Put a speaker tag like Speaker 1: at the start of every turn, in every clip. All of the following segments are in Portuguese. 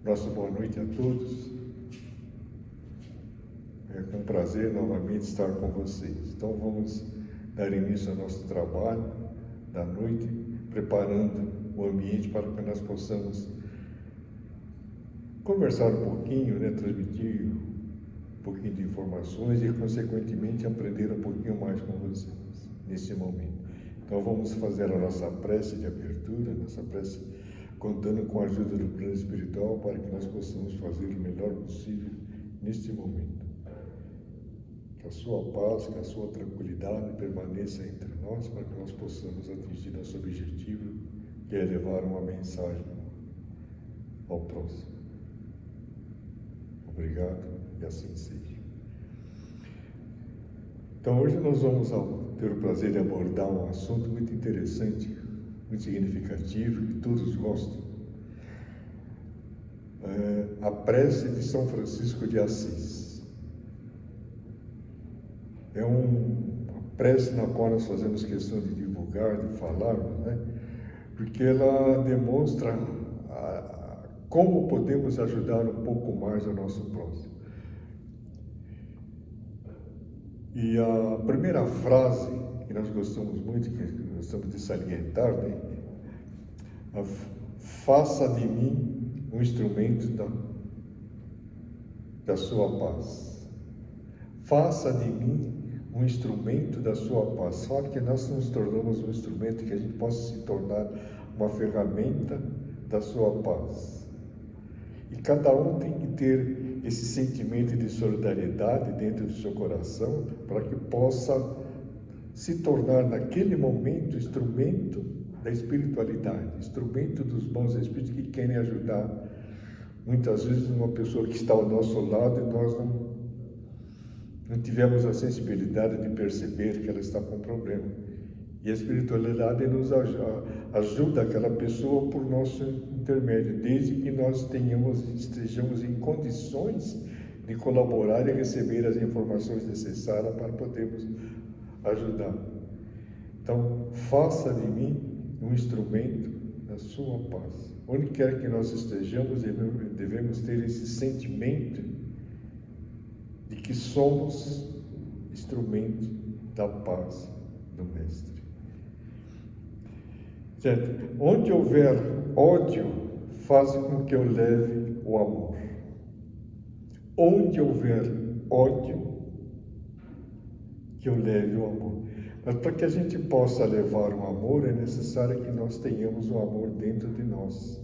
Speaker 1: Nossa boa noite a todos. É com prazer novamente estar com vocês. Então vamos dar início ao nosso trabalho da noite, preparando o ambiente para que nós possamos conversar um pouquinho, transmitir um pouquinho de informações e, consequentemente, aprender um pouquinho mais com vocês nesse momento. Então vamos fazer a nossa prece de abertura, nossa prece contando com a ajuda do plano espiritual para que nós possamos fazer o melhor possível neste momento. Que a sua paz, que a sua tranquilidade permaneça entre nós para que nós possamos atingir nosso objetivo, que é levar uma mensagem ao próximo. Obrigado e assim seja. Então hoje nós vamos ter o prazer de abordar um assunto muito interessante, muito significativo, que todos gostam. A prece de São Francisco de Assis. É uma prece na qual nós fazemos questão de divulgar, de falarmos, porque ela demonstra como podemos ajudar um pouco mais o nosso próximo. E a primeira frase que nós gostamos muito, que gostamos de salientar, faça de mim um instrumento da sua paz. Faça de mim um instrumento da sua paz. Fala que nós nos tornamos um instrumento, que a gente possa se tornar uma ferramenta da sua paz. E cada um tem que ter esse sentimento de solidariedade dentro do seu coração para que possa se tornar naquele momento instrumento da espiritualidade, instrumento dos bons espíritos que querem ajudar muitas vezes uma pessoa que está ao nosso lado e nós não tivemos a sensibilidade de perceber que ela está com um problema. E a espiritualidade nos ajuda aquela pessoa por nosso intermédio, desde que nós estejamos em condições de colaborar e receber as informações necessárias para podermos ajudar. Então, faça de mim um instrumento da sua paz. Onde quer que nós estejamos, devemos ter esse sentimento de que somos instrumento da paz do Mestre. Certo? Onde houver ódio, faz com que eu leve o amor. Onde houver ódio, que eu leve o amor. Mas para que a gente possa levar o amor, é necessário que nós tenhamos o amor dentro de nós.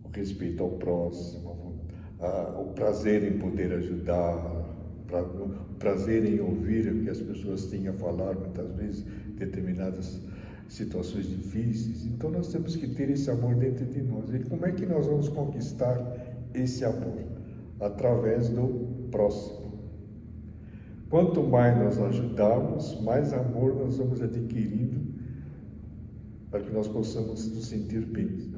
Speaker 1: O respeito ao próximo, o prazer em poder ajudar, o prazer em ouvir o que as pessoas têm a falar, muitas vezes, determinadas situações difíceis. Então nós temos que ter esse amor dentro de nós. E como é que nós vamos conquistar esse amor? Através do próximo. Quanto mais nós ajudarmos, mais amor nós vamos adquirindo para que nós possamos nos sentir bem.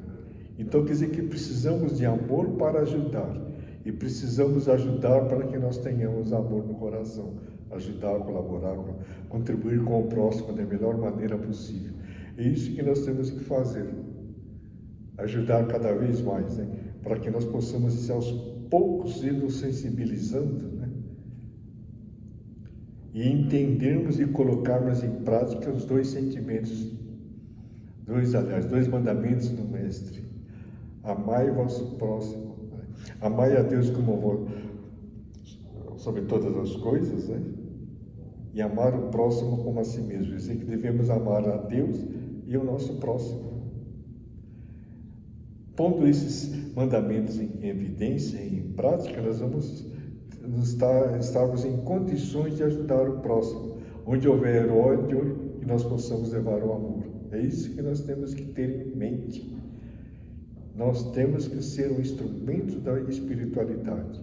Speaker 1: Então quer dizer que precisamos de amor para ajudar e precisamos ajudar para que nós tenhamos amor no coração, ajudar, colaborar, contribuir com o próximo da melhor maneira possível. É isso que nós temos que fazer, ajudar cada vez mais, para que nós possamos aos poucos ir nos sensibilizando, e entendermos e colocarmos em prática os dois sentimentos, dois mandamentos do Mestre. Amai o vosso próximo, amai a Deus sobre todas as coisas, e amar o próximo como a si mesmo. Dizer que devemos amar a Deus e o nosso próximo. Pondo esses mandamentos em evidência e em prática, nós vamos estarmos em condições de ajudar o próximo. Onde houver ódio, que nós possamos levar o amor. É isso que nós temos que ter em mente. Nós temos que ser um instrumento da espiritualidade.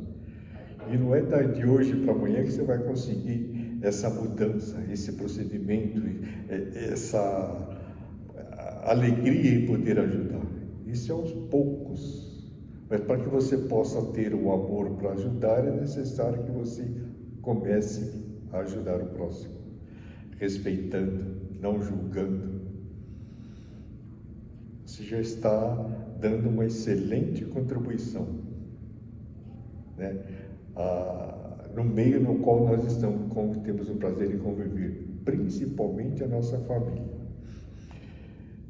Speaker 1: E não é de hoje para amanhã que você vai conseguir essa mudança, esse procedimento, essa alegria em poder ajudar. Isso é aos poucos. Mas para que você possa ter o amor para ajudar, é necessário que você comece a ajudar o próximo, respeitando, não julgando. Você já está dando uma excelente contribuição, né? No meio no qual nós estamos, temos o prazer de conviver, principalmente a nossa família,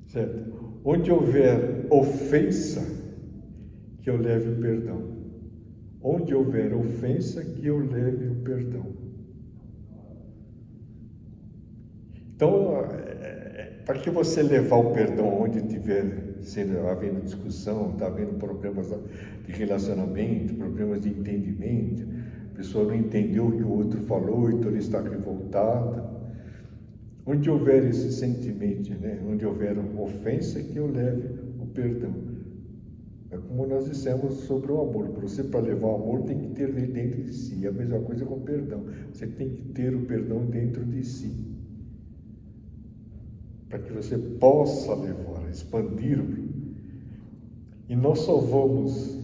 Speaker 1: certo? Onde houver ofensa, que eu leve o perdão. Onde houver ofensa, que eu leve o perdão. Então, para que você levar o perdão onde estiver havendo discussão, está havendo problemas de relacionamento, problemas de entendimento, a pessoa não entendeu o que o outro falou, então ele está revoltada. Onde houver esse sentimento, né? Onde houver ofensa, que eu leve o perdão. É como nós dissemos sobre o amor. Para levar o amor, tem que ter ele dentro de si. É a mesma coisa com o perdão. Você tem que ter o perdão dentro de si, para que você possa levar, expandir. E nós só vamos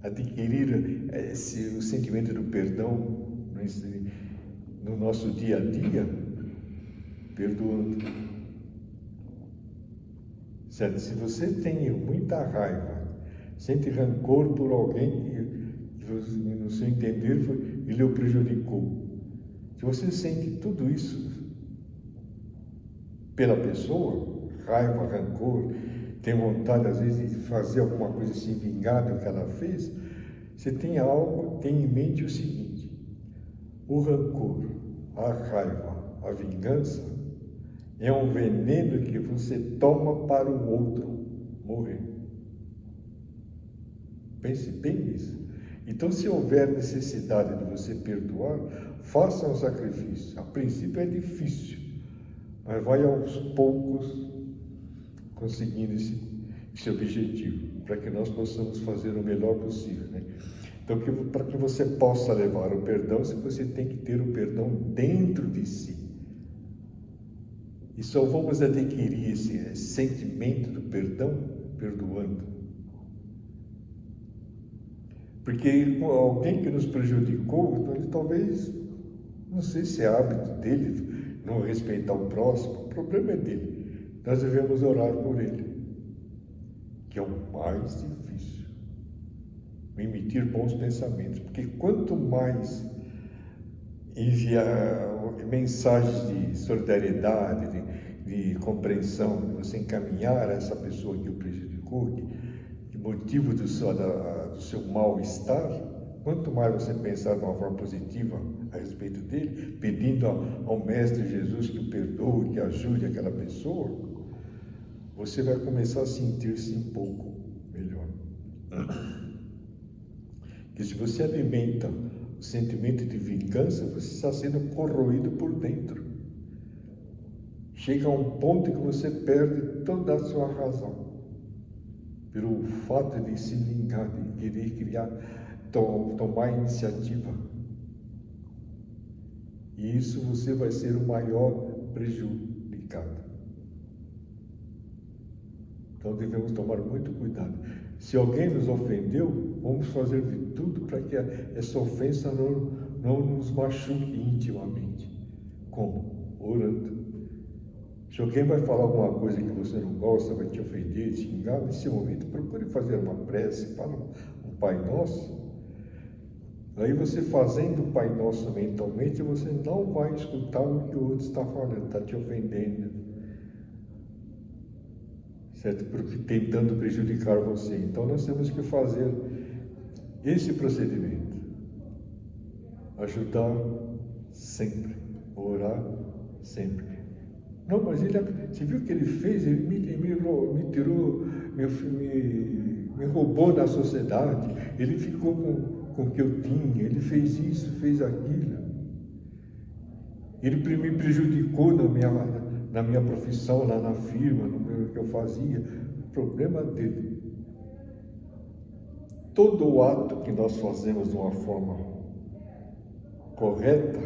Speaker 1: adquirir o sentimento do perdão no nosso dia a dia, perdoando. Certo? Se você tem muita raiva, sente rancor por alguém que no seu entender ele o prejudicou. Se você sente tudo isso pela pessoa, raiva, rancor, tem vontade às vezes de fazer alguma coisa, se vingar do que ela fez, você tem em mente o seguinte: o rancor, a raiva, a vingança é um veneno que você toma para o outro morrer. Pense bem nisso. Então, se houver necessidade de você perdoar, faça um sacrifício. A princípio é difícil, mas vai aos poucos conseguindo esse objetivo, para que nós possamos fazer o melhor possível, né? Então, para que você possa levar o perdão, você tem que ter o perdão dentro de si. E só vamos adquirir esse sentimento do perdão perdoando. Porque alguém que nos prejudicou, então ele talvez, não sei se é hábito dele não respeitar o próximo, o problema é dele. Nós devemos orar por ele, que é o mais difícil. Emitir bons pensamentos, porque quanto mais enviar mensagens de solidariedade, de compreensão, de você encaminhar a essa pessoa que o prejudicou, que motivo do seu mal-estar, quanto mais você pensar de uma forma positiva a respeito dele, pedindo ao Mestre Jesus que o perdoe, que ajude aquela pessoa, você vai começar a sentir-se um pouco melhor. Que se você alimenta o sentimento de vingança, você está sendo corroído por dentro. Chega a um ponto que você perde toda a sua razão, pelo fato de se vingar, de querer tomar iniciativa. E isso você vai ser o maior prejudicado. Então devemos tomar muito cuidado. Se alguém nos ofendeu, vamos fazer de tudo para que essa ofensa não nos machuque intimamente. Como? Orando. Se alguém vai falar alguma coisa que você não gosta, vai te ofender, te xingar, nesse momento procure fazer uma prece, fala um Pai Nosso. Aí você fazendo o Pai Nosso mentalmente, você não vai escutar o que o outro está falando, está te ofendendo, certo? Porque tentando prejudicar você. Então nós temos que fazer esse procedimento. Ajudar sempre, orar sempre. Não, mas você viu o que ele fez? Ele me tirou, me roubou da sociedade, ele ficou com o que eu tinha, ele fez isso, fez aquilo. Ele me prejudicou na minha profissão, lá na firma, no que eu fazia. O problema dele. Todo o ato que nós fazemos de uma forma correta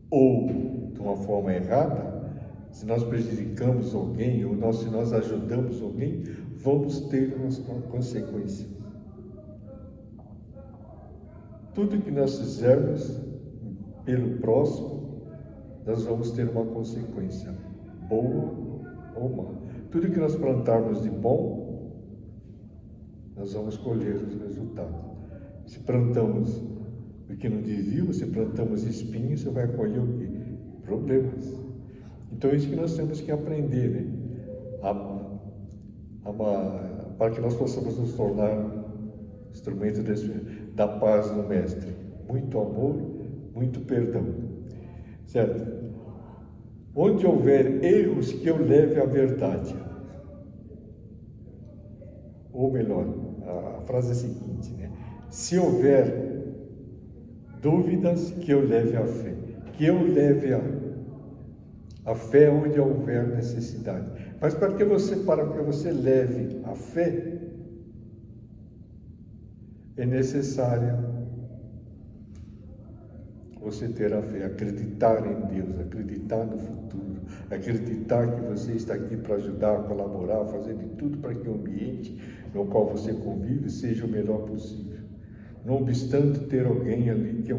Speaker 1: ou de uma forma errada, se nós prejudicamos alguém ou se nós ajudamos alguém, vamos ter uma consequência. Tudo que nós fizermos pelo próximo, nós vamos ter uma consequência, boa ou má. Tudo que nós plantarmos de bom, nós vamos colher os resultados. Se plantamos o que não devíamos, se plantamos espinhos, você vai colher o quê? Problemas. Então é isso que nós temos que aprender, né? Para que nós possamos nos tornar instrumento da paz do Mestre. Muito amor, muito perdão. Certo? Onde houver erros, que eu leve à verdade. Ou melhor, a frase é a seguinte, né? Se houver dúvidas, que eu leve a fé. Que eu leve a fé onde houver necessidade. Mas para que você leve a fé, é necessário você ter a fé, acreditar em Deus, acreditar no futuro, acreditar que você está aqui para ajudar, colaborar, fazer de tudo para que o ambiente no qual você convive seja o melhor possível. Não obstante ter alguém ali que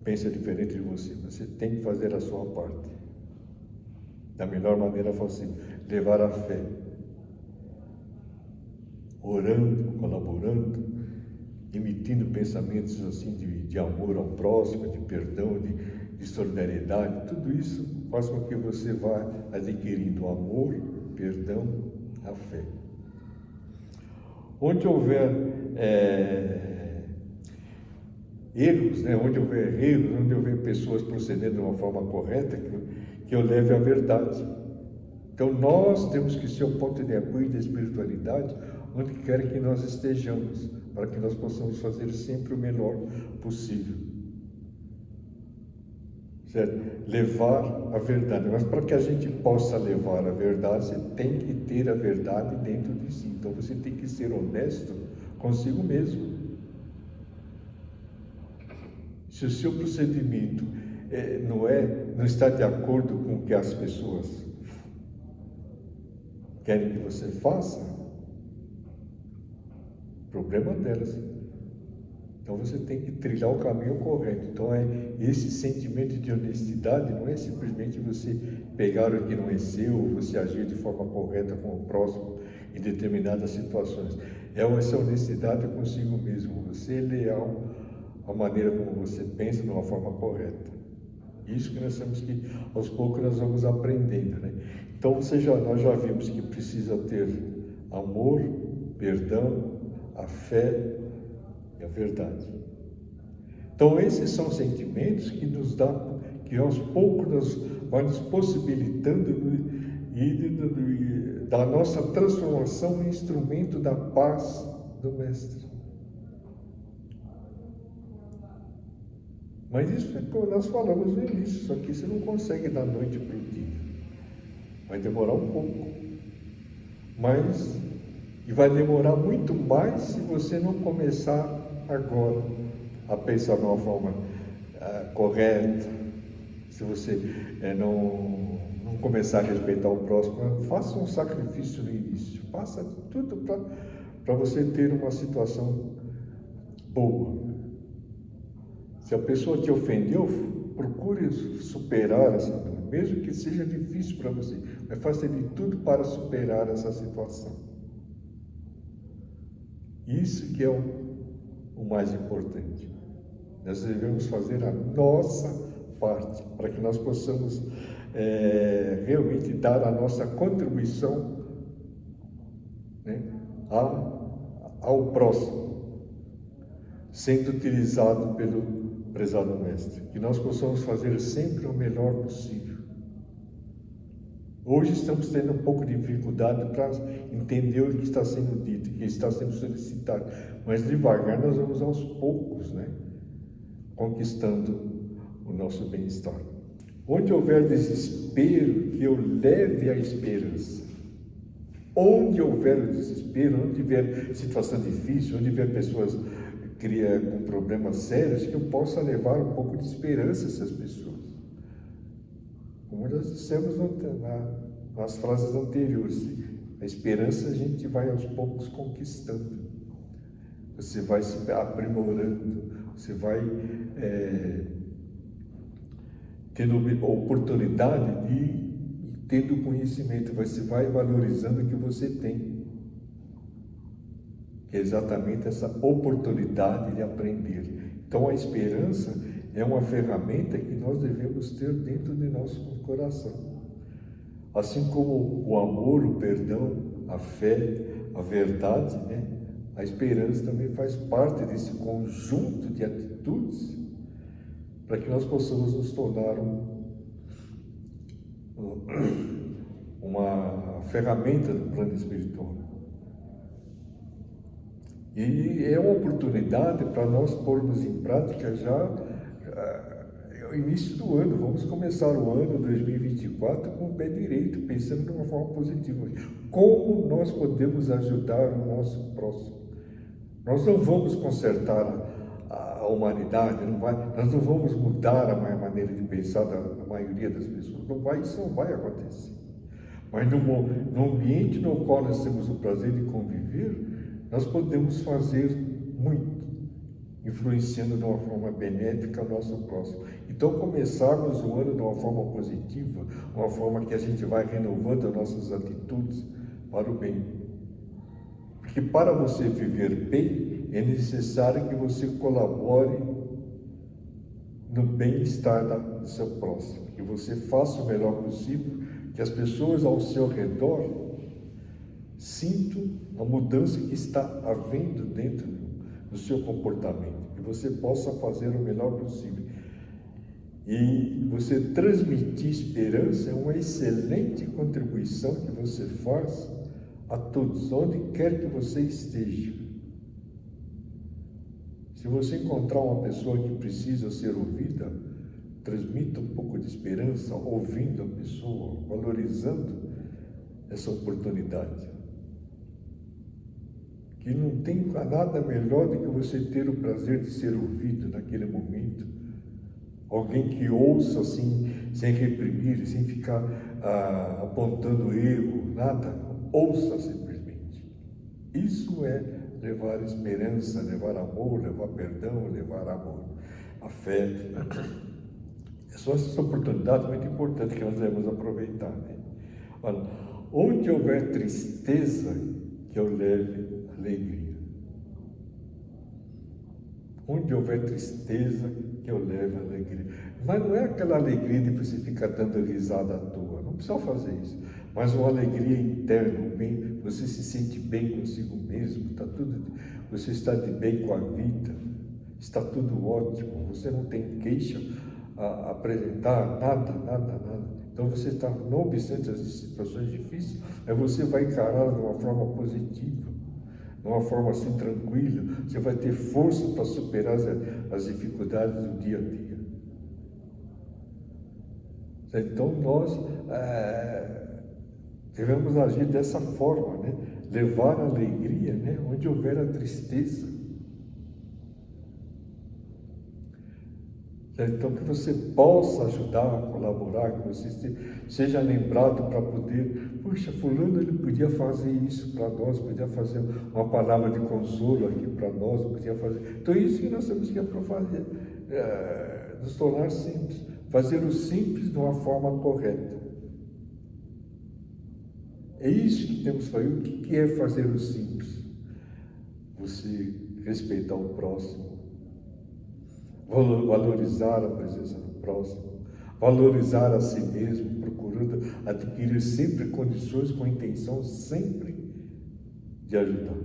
Speaker 1: pensa diferente de você, você tem que fazer a sua parte, da melhor maneira possível, levar a fé, orando, colaborando, emitindo pensamentos assim de amor ao próximo, de perdão, de solidariedade. Tudo isso faz com que você vá adquirindo amor, perdão, a fé. Onde houver erros, né? Onde houver pessoas procedendo de uma forma correta, que eu leve à verdade. Então nós temos que ser o ponto de apoio da espiritualidade onde quer que nós estejamos, para que nós possamos fazer sempre o melhor possível. Certo? Levar a verdade. Mas para que a gente possa levar a verdade, você tem que ter a verdade dentro de si. Então você tem que ser honesto consigo mesmo. Se o seu procedimento não está de acordo com o que as pessoas querem que você faça, problema delas. Então você tem que trilhar o caminho correto. Então esse sentimento de honestidade não é simplesmente você pegar o que não é seu, ou você agir de forma correta com o próximo em determinadas situações. É essa honestidade consigo mesmo. Você é leal à maneira como você pensa de uma forma correta. Isso que nós temos que, aos poucos, nós vamos aprendendo, né? Então nós já vimos que precisa ter amor, perdão, a fé e a verdade. Então esses são sentimentos que nos dão, que aos poucos vai nos possibilitando da nossa transformação em instrumento da paz do Mestre. Mas isso é como nós falamos no início, só que você não consegue da noite para o dia. Vai demorar um pouco. E vai demorar muito mais se você não começar agora a pensar de uma forma correta, se você não começar a respeitar o próximo. Faça um sacrifício no início, faça tudo para você ter uma situação boa. Se a pessoa te ofendeu, procure superar essa dor, mesmo que seja difícil para você, mas faça de tudo para superar essa situação. Isso que é o mais importante. Nós devemos fazer a nossa parte, para que nós possamos realmente dar a nossa contribuição, né, ao próximo, sendo utilizado pelo prezado Mestre. Que nós possamos fazer sempre o melhor possível. Hoje estamos tendo um pouco de dificuldade para entender o que está sendo dito, o que está sendo solicitado, mas devagar nós vamos aos poucos, né, conquistando o nosso bem-estar. Onde houver desespero, que eu leve a esperança. Onde houver o desespero, onde tiver situação difícil, onde tiver pessoas com problemas sérios, que eu possa levar um pouco de esperança a essas pessoas. Como nós dissemos nas frases anteriores, a esperança a gente vai aos poucos conquistando. Você vai se aprimorando, você vai tendo oportunidade tendo conhecimento, você vai valorizando o que você tem. que é exatamente essa oportunidade de aprender. Então, a esperança é uma ferramenta que nós devemos ter dentro de nosso coração. Assim como o amor, o perdão, a fé, a verdade, né? A esperança também faz parte desse conjunto de atitudes para que nós possamos nos tornar uma ferramenta do plano espiritual. E é uma oportunidade para nós pormos em prática já o início do ano. Vamos começar o ano 2024 com o pé direito, pensando de uma forma positiva. Como nós podemos ajudar o nosso próximo? Nós não vamos consertar a humanidade, nós não vamos mudar a maneira de pensar da maioria das pessoas. Isso não vai acontecer. Mas no ambiente no qual nós temos o prazer de conviver, nós podemos fazer muito, influenciando de uma forma benéfica o nosso próximo. Então, começarmos o ano de uma forma positiva, uma forma que a gente vai renovando as nossas atitudes para o bem. Porque para você viver bem, é necessário que você colabore no bem-estar do seu próximo, que você faça o melhor possível, que as pessoas ao seu redor sintam a mudança que está havendo dentro do seu comportamento, que você possa fazer o melhor possível. E você transmitir esperança é uma excelente contribuição que você faz a todos, onde quer que você esteja. Se você encontrar uma pessoa que precisa ser ouvida, transmita um pouco de esperança, ouvindo a pessoa, valorizando essa oportunidade. Que não tem nada melhor do que você ter o prazer de ser ouvido naquele momento. Alguém que ouça assim, sem reprimir, sem ficar apontando erro, nada. Ouça simplesmente. Isso é levar esperança, levar amor, levar perdão, levar amor, afeto. São essas oportunidades muito importantes que nós devemos aproveitar, né? Olha, onde houver tristeza, que eu leve alegria. Onde houver tristeza, que eu leve alegria. Mas não é aquela alegria de você ficar dando risada à toa. Não precisa fazer isso. Mas uma alegria interna, bem, você se sente bem consigo mesmo, você está de bem com a vida, está tudo ótimo, você não tem queixa a apresentar, nada. Então você está, não obstante as situações difíceis, você vai encarar de uma forma positiva, de uma forma assim tranquila, você vai ter força para superar as dificuldades do dia a dia. Então nós devemos agir dessa forma, né? Levar a alegria, né? Onde houver a tristeza. Então, que você possa ajudar, colaborar, que você seja lembrado para poder, puxa, fulano ele podia fazer isso para nós, podia fazer uma palavra de consolo aqui para nós, podia fazer. Então, isso que nós temos que fazer, nos tornar simples, fazer o simples de uma forma correta. É isso que temos que fazer. O que é fazer o simples? Você respeitar o próximo, valorizar a presença do próximo, valorizar a si mesmo, procurando adquirir sempre condições com a intenção sempre de ajudar.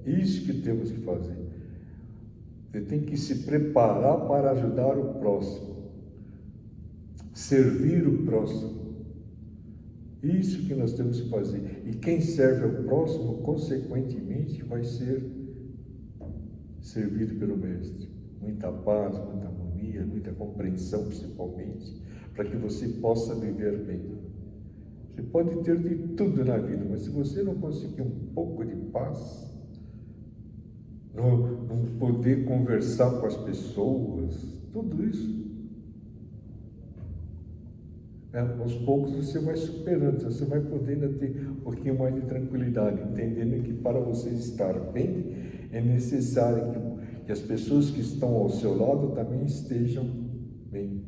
Speaker 1: Isso que temos que fazer. Você tem que se preparar para ajudar o próximo, servir o próximo. Isso que nós temos que fazer. E quem serve ao próximo, consequentemente, vai ser servido pelo Mestre. Muita paz, muita harmonia, muita compreensão, principalmente, para que você possa viver bem. Você pode ter de tudo na vida, mas se você não conseguir um pouco de paz, não poder conversar com as pessoas, tudo isso, aos poucos você vai superando, você vai podendo ter um pouquinho mais de tranquilidade, entendendo que para você estar bem, é necessário que as pessoas que estão ao seu lado também estejam bem.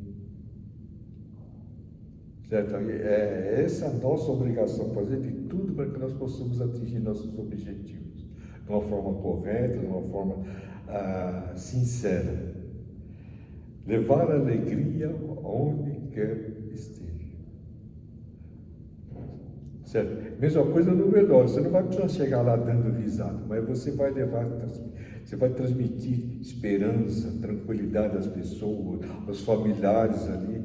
Speaker 1: Certo? É essa a nossa obrigação, fazer de tudo para que nós possamos atingir nossos objetivos. de uma forma correta, de uma forma sincera. Levar alegria onde quer esteja. Certo? Mesma coisa no velório, você não vai precisar chegar lá dando risada, mas você vai transmitir esperança, tranquilidade às pessoas, aos familiares ali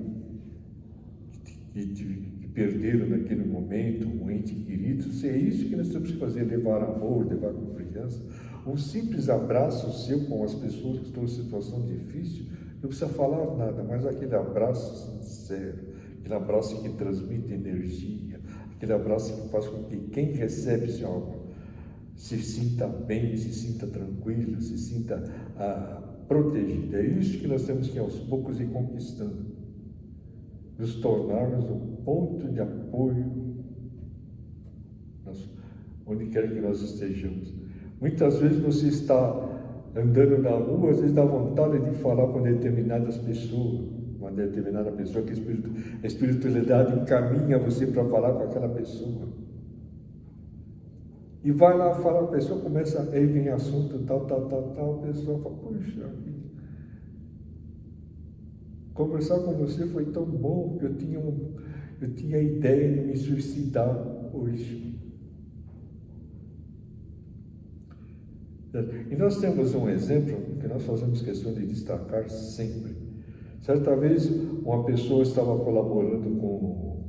Speaker 1: que perderam naquele momento um ente querido. É isso que nós temos que fazer, levar amor, levar confiança. Um simples abraço seu com as pessoas que estão em situação difícil, não precisa falar nada, mas aquele abraço sincero, aquele abraço que transmite energia, aquele abraço que faz com que quem recebe esse algo se sinta bem, se sinta tranquilo, se sinta protegido. É isso que nós temos que aos poucos ir conquistando, nos tornarmos um ponto de apoio onde quer que nós estejamos. Muitas vezes você está andando na rua, às vezes dá vontade de falar com determinadas pessoas, uma determinada pessoa que a espiritualidade encaminha você para falar com aquela pessoa. E vai lá falar com a pessoa, começa, aí vem assunto tal, a pessoa fala, puxa, conversar com você foi tão bom que eu tinha a ideia de me suicidar hoje. E nós temos um exemplo que nós fazemos questão de destacar sempre. Certa vez, uma pessoa estava colaborando com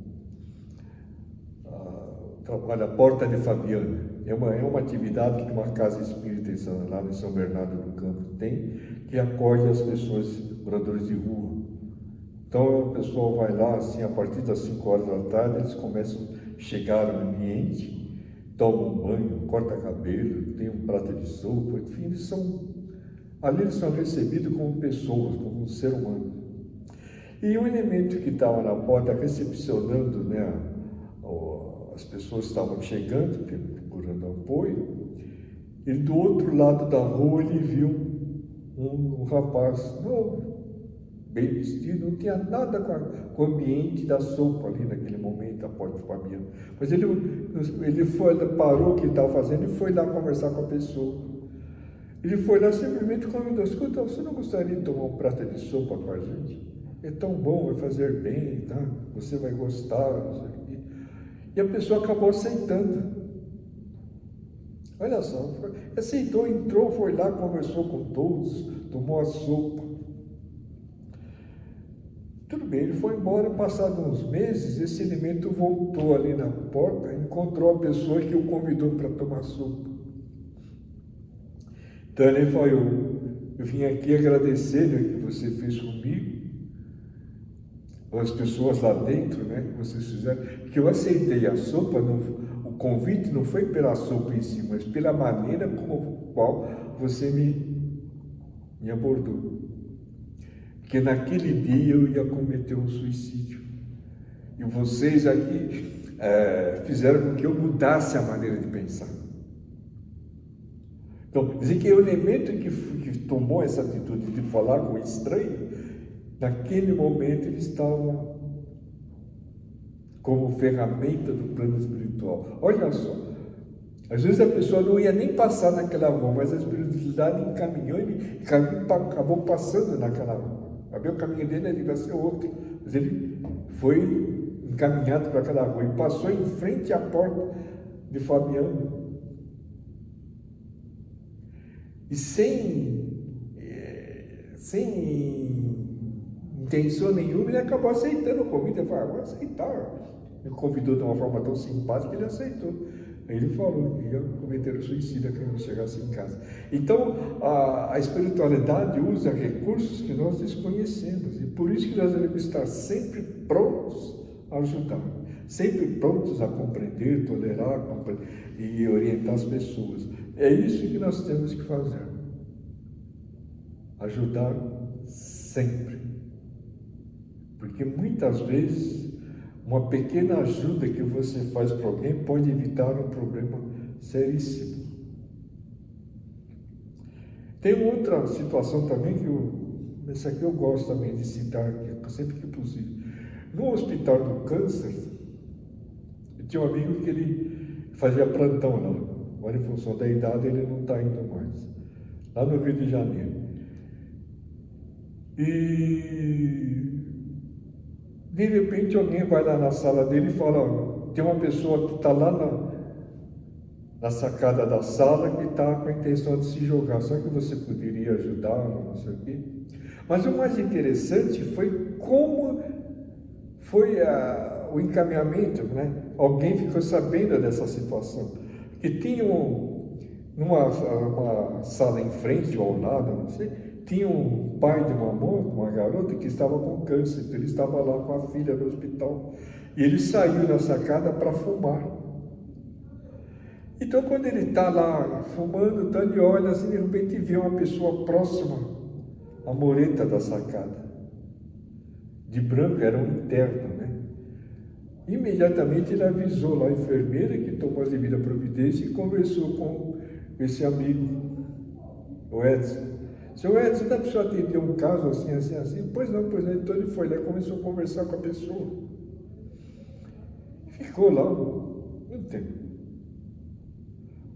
Speaker 1: o trabalho A Porta de Fabiana. É uma atividade que uma casa espírita lá em São Bernardo do Campo tem, que acolhe as pessoas, moradores de rua. Então, a pessoa vai lá, assim, a partir das 5 horas da tarde, eles começam a chegar no ambiente, tomam um banho, cortam cabelo, tem um prato de sopa, enfim, ali eles são recebidos como pessoas, como um ser humano. E um elemento que estava na porta recepcionando, né, as pessoas estavam chegando, procurando apoio, e do outro lado da rua ele viu um rapaz novo, bem vestido, não tinha nada com o ambiente da sopa ali naquele momento, a porta do Fabiano. Mas ele parou o que ele estava fazendo e foi lá conversar com a pessoa. Ele foi lá simplesmente convidou, escuta, você não gostaria de tomar um prato de sopa com a gente? É tão bom, vai fazer bem, tá? Você vai gostar, não sei o quê. E a pessoa acabou aceitando. Olha só, aceitou, entrou, foi lá, conversou com todos, tomou a sopa. Tudo bem, ele foi embora, passados uns meses, esse elemento voltou ali na porta, encontrou a pessoa que o convidou para tomar sopa. Então ele falou, eu vim aqui agradecer, né, que você fez comigo, as pessoas lá dentro, né, que vocês fizeram, que eu aceitei a sopa, o convite não foi pela sopa em si, mas pela maneira como qual você me abordou. Porque naquele dia eu ia cometer um suicídio. E vocês aqui fizeram com que eu mudasse a maneira de pensar. Então, dizer que o elemento que tomou essa atitude de falar com o estranho, naquele momento ele estava como ferramenta do plano espiritual. Olha só, às vezes a pessoa não ia nem passar naquela rua, mas a espiritualidade encaminhou e acabou passando naquela rua. O caminho dele ele vai ser outro, mas ele foi encaminhado para aquela rua e passou em frente à porta de Fabiano. E sem intenção nenhuma, ele acabou aceitando o convite. Ele falou, vou aceitar. Ele convidou de uma forma tão simpática que ele aceitou. Aí ele falou que ia cometer o suicídio quando chegasse em casa. Então, a espiritualidade usa recursos que nós desconhecemos. E por isso que nós devemos estar sempre prontos a ajudar. Sempre prontos a compreender, tolerar e orientar as pessoas. É isso que nós temos que fazer. Ajudar sempre. Porque muitas vezes uma pequena ajuda que você faz para alguém pode evitar um problema seríssimo. Tem outra situação também essa aqui eu gosto também de citar sempre que possível. No Hospital do Câncer, eu tinha um amigo que ele fazia plantão lá. Agora, em função da idade, ele não está indo mais. Lá no Rio de Janeiro. E de repente alguém vai lá na sala dele e fala, ó, tem uma pessoa que está lá na sacada da sala que está com a intenção de se jogar, só que você poderia ajudar, não sei o quê. Mas o mais interessante foi como foi o encaminhamento, né? Alguém ficou sabendo dessa situação, que tinha uma sala em frente ou ao lado, não sei, tinha um pai de uma garota que estava com câncer, então ele estava lá com a filha no hospital, e ele saiu na sacada para fumar. Então, quando ele está lá fumando, então ele olha assim, de repente vê uma pessoa próxima à mureta da sacada. De branco, era um interno, né? Imediatamente ele avisou lá a enfermeira, que tomou a devida providência e conversou com esse amigo, o Edson. Seu Edson, dá para o senhor atender um caso assim, assim, assim? Pois não. Então ele foi lá e começou a conversar com a pessoa. Ficou lá um tempo.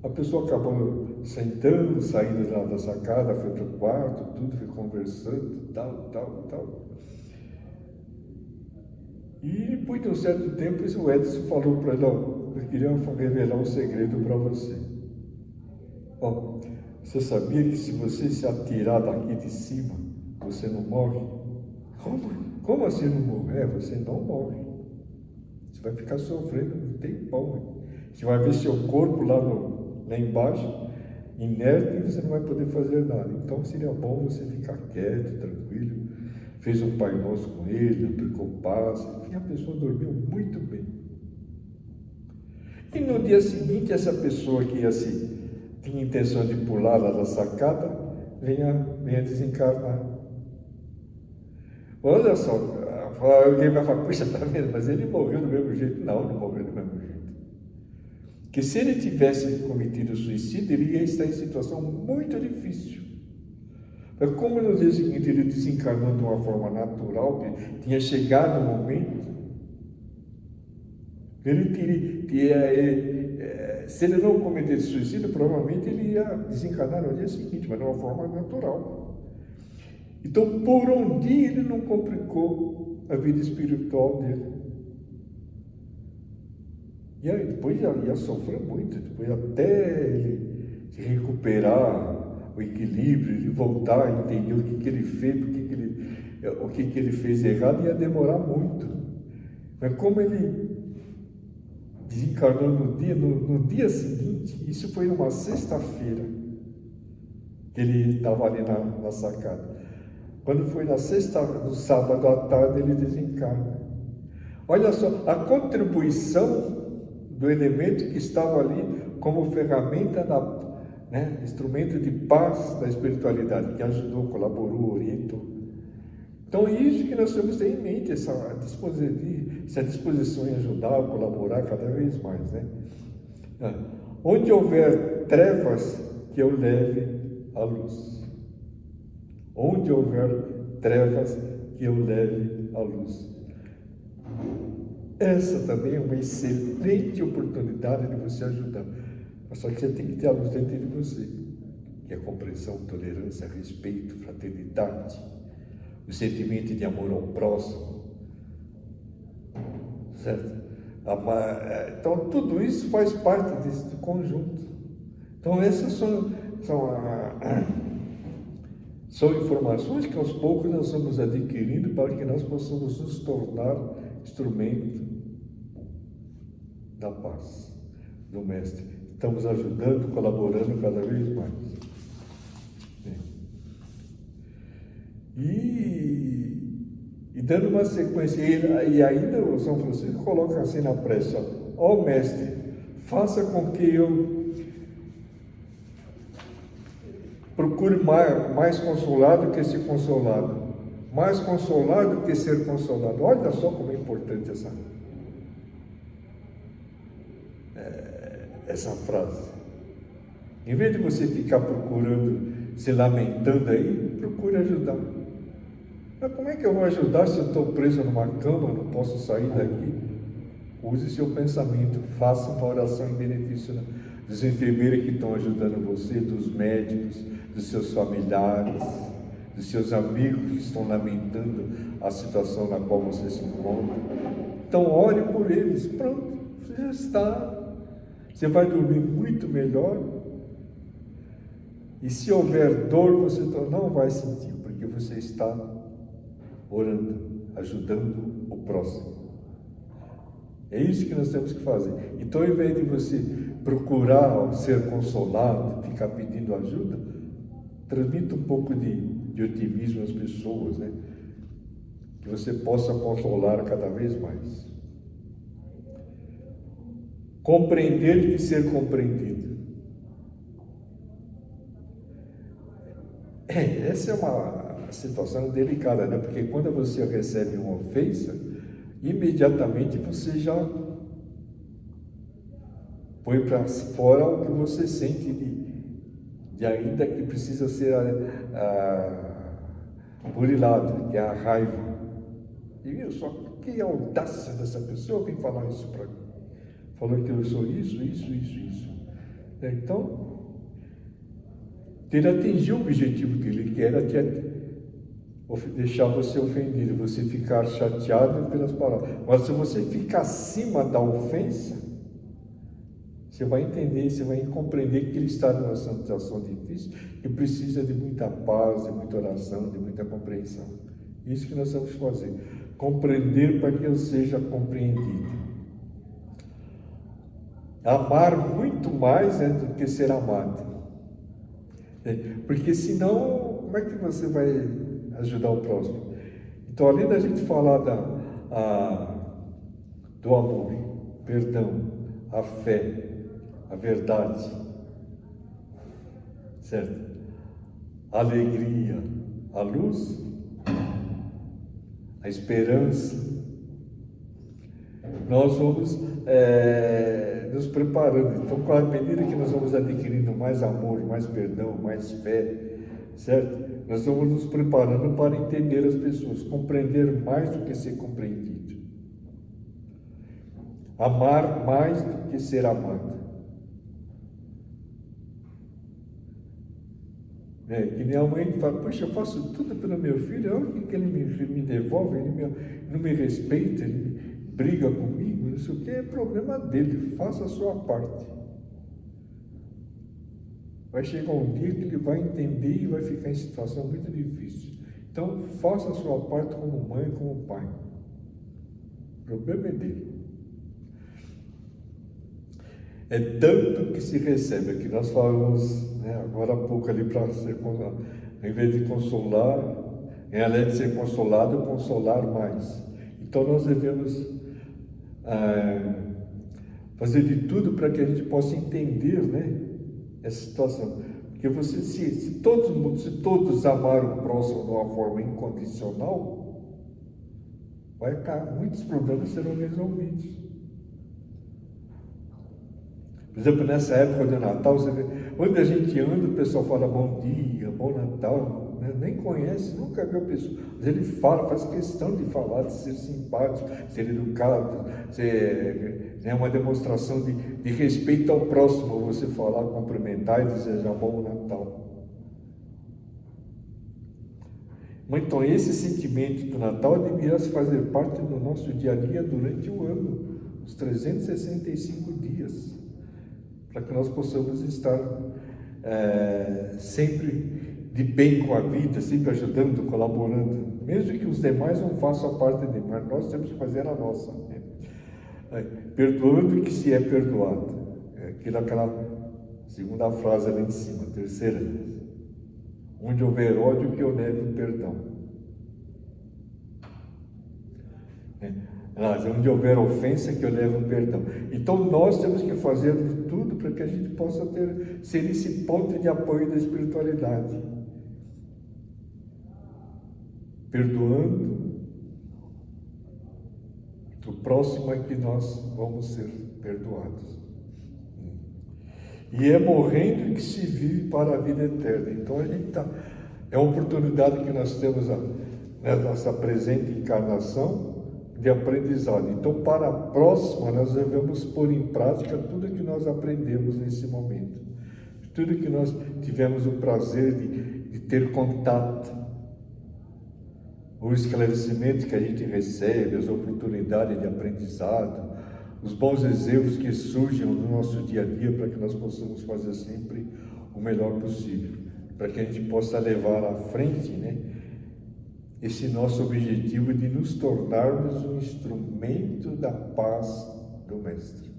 Speaker 1: A pessoa acabou sentando, saindo lá da sacada, foi para o quarto, tudo, foi conversando, tal. E depois de um certo tempo, o Edson falou para ele, ó, eu queria revelar um segredo para você. Ó, você sabia que se você se atirar daqui de cima, você não morre? Como assim não morre? Você não morre. Você vai ficar sofrendo um tempão. Hein? Você vai ver seu corpo lá embaixo, inerte, e você não vai poder fazer nada. Então seria bom você ficar quieto, tranquilo. Fez um Pai Nosso com ele, aplicou passe, enfim, a pessoa dormiu muito bem. E no dia seguinte, essa pessoa que tinha intenção de pular lá da sacada, venha desencarnar. Olha só, alguém vai falar, puxa, tá vendo, mas ele morreu do mesmo jeito. Não morreu do mesmo jeito. Que se ele tivesse cometido suicídio, ele ia estar em situação muito difícil. Mas como no dia seguinte ele desencarnou de uma forma natural, que tinha chegado o momento, se ele não cometesse suicídio, provavelmente ele ia desencarnar no dia seguinte, mas de uma forma natural. Então, por um dia ele não complicou a vida espiritual dele. E aí depois ia sofrer muito, depois até ele se recuperar o equilíbrio, ele voltar a entender o que ele fez, o que ele fez errado, ia demorar muito. Mas como ele desencarnou no dia seguinte, isso foi numa sexta-feira, que ele estava ali na sacada. Quando foi no sábado à tarde, ele desencarna. Olha só, a contribuição do elemento que estava ali como ferramenta, instrumento de paz da espiritualidade, que ajudou, colaborou, orientou. Então, isso que nós temos que ter em mente, essa disposição em ajudar, colaborar cada vez mais. Né? Onde houver trevas, que eu leve a luz. Onde houver trevas, que eu leve a luz. Essa também é uma excelente oportunidade de você ajudar. Mas só que você tem que ter a luz dentro de você, que é compreensão, tolerância, respeito, fraternidade, o sentimento de amor ao próximo. Certo? Então, tudo isso faz parte desse conjunto. Então, essas são informações que aos poucos nós vamos adquirindo para que nós possamos nos tornar instrumento da paz do Mestre. Estamos ajudando, colaborando cada vez mais. E dando uma sequência, e ainda o São Francisco coloca assim na prece, ó Mestre, faça com que eu procure mais consolado que ser consolado, mais consolado que ser consolado. Olha só como é importante essa frase. Em vez de você ficar procurando, se lamentando aí, procure ajudar. Mas como é que eu vou ajudar se eu estou preso numa cama, não posso sair daqui? Use seu pensamento, faça uma oração em benefício dos enfermeiros que estão ajudando você, dos médicos, dos seus familiares, dos seus amigos que estão lamentando a situação na qual você se encontra. Então, ore por eles. Pronto, você já está. Você vai dormir muito melhor. E se houver dor, você não vai sentir, porque você está orando, ajudando o próximo. É isso que nós temos que fazer. Então, ao invés de você procurar ser consolado, ficar pedindo ajuda, transmita um pouco de otimismo às pessoas, né? Que você possa consolar cada vez mais. Compreender e ser compreendido. Essa é uma situação delicada, né? Porque quando você recebe uma ofensa, imediatamente você já põe para fora o que você sente de ainda que precisa ser burilado, que é a raiva. E viu só, que audácia dessa pessoa vem falar isso para mim. Falou que eu sou isso. Então, ele atingiu o objetivo dele, que era deixar você ofendido, você ficar chateado pelas palavras. Mas se você ficar acima da ofensa, você vai entender, você vai compreender que ele está numa situação difícil e precisa de muita paz, de muita oração, de muita compreensão. Isso que nós temos que fazer. Compreender para que eu seja compreendido. Amar muito mais do que ser amado. Porque senão, como é que você vai ajudar o próximo? Então, além da gente falar do amor, perdão, a fé, a verdade, certo? A alegria, a luz, a esperança, nós vamos nos preparando. Então, com a medida que nós vamos adquirindo mais amor, mais perdão, mais fé, certo? Nós vamos nos preparando para entender as pessoas, compreender mais do que ser compreendido, amar mais do que ser amado. Que nem a mãe fala, poxa, eu faço tudo pelo meu filho, olha o que ele me devolve, ele não me respeita, ele briga comigo, não sei o que, é problema dele, faça a sua parte. Vai chegar um dia que ele vai entender e vai ficar em situação muito difícil. Então, faça a sua parte como mãe, como pai. O problema é dele. É tanto que se recebe, que nós falamos agora há pouco ali, para ser, em vez de consolar, além de ser consolado, consolar mais. Então nós devemos fazer de tudo para que a gente possa entender, essa situação. Porque se todos amaram o próximo de uma forma incondicional, muitos problemas serão resolvidos. Por exemplo, nessa época de Natal, você vê, onde a gente anda, o pessoal fala bom dia, bom Natal, nem conhece, nunca viu a pessoa. Mas ele faz questão de falar, de ser simpático, ser educado, é uma demonstração de respeito ao próximo, você falar, cumprimentar e desejar bom Natal. Então, esse sentimento do Natal deveria fazer parte do nosso dia a dia durante o ano, os 365 dias. Para que nós possamos estar sempre de bem com a vida, sempre ajudando, colaborando, mesmo que os demais não façam a parte deles, mas nós temos que fazer a nossa, perdoando que se é perdoado, aquela segunda frase ali em cima, a terceira, onde houver ódio que eu leve perdão, onde houver ofensa que eu leve perdão. Então nós temos que fazer tudo para que a gente possa ser esse ponto de apoio da espiritualidade, perdoando o próximo é que nós vamos ser perdoados. E é morrendo que se vive para a vida eterna. Então é uma oportunidade que nós temos nessa presente encarnação, de aprendizado. Então, para a próxima, nós devemos pôr em prática tudo que nós aprendemos nesse momento, tudo que nós tivemos o prazer de ter contato, o esclarecimento que a gente recebe, as oportunidades de aprendizado, os bons exemplos que surgem no nosso dia a dia, para que nós possamos fazer sempre o melhor possível, para que a gente possa levar à frente, né, esse nosso objetivo de nos tornarmos um instrumento da paz do Mestre.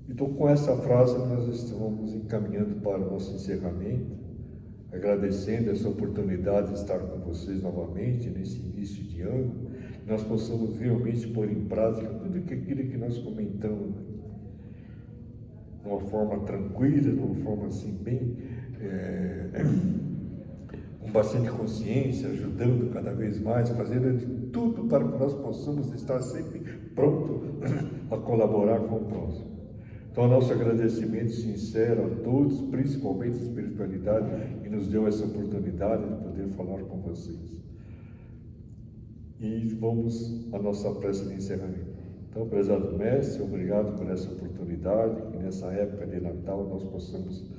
Speaker 1: Então, com essa frase, nós estamos encaminhando para o nosso encerramento, agradecendo essa oportunidade de estar com vocês novamente nesse início de ano, que nós possamos realmente pôr em prática tudo aquilo que nós comentamos, de uma forma tranquila, de uma forma assim bem... com bastante consciência, ajudando cada vez mais, fazendo de tudo para que nós possamos estar sempre prontos a colaborar com o próximo. Então, nosso agradecimento sincero a todos, principalmente a espiritualidade, que nos deu essa oportunidade de poder falar com vocês. E vamos à nossa prece de encerramento. Então, prezado Mestre, obrigado por essa oportunidade, que nessa época de Natal nós possamos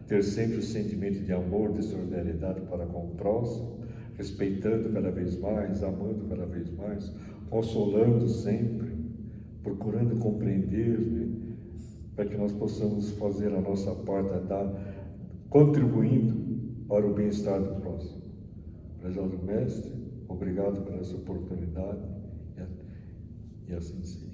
Speaker 1: ter sempre o sentimento de amor, de solidariedade para com o próximo, respeitando cada vez mais, amando cada vez mais, consolando sempre, procurando compreender, né, para que nós possamos fazer a nossa parte, contribuindo para o bem-estar do próximo. Prezado Mestre, obrigado por essa oportunidade e assim seja.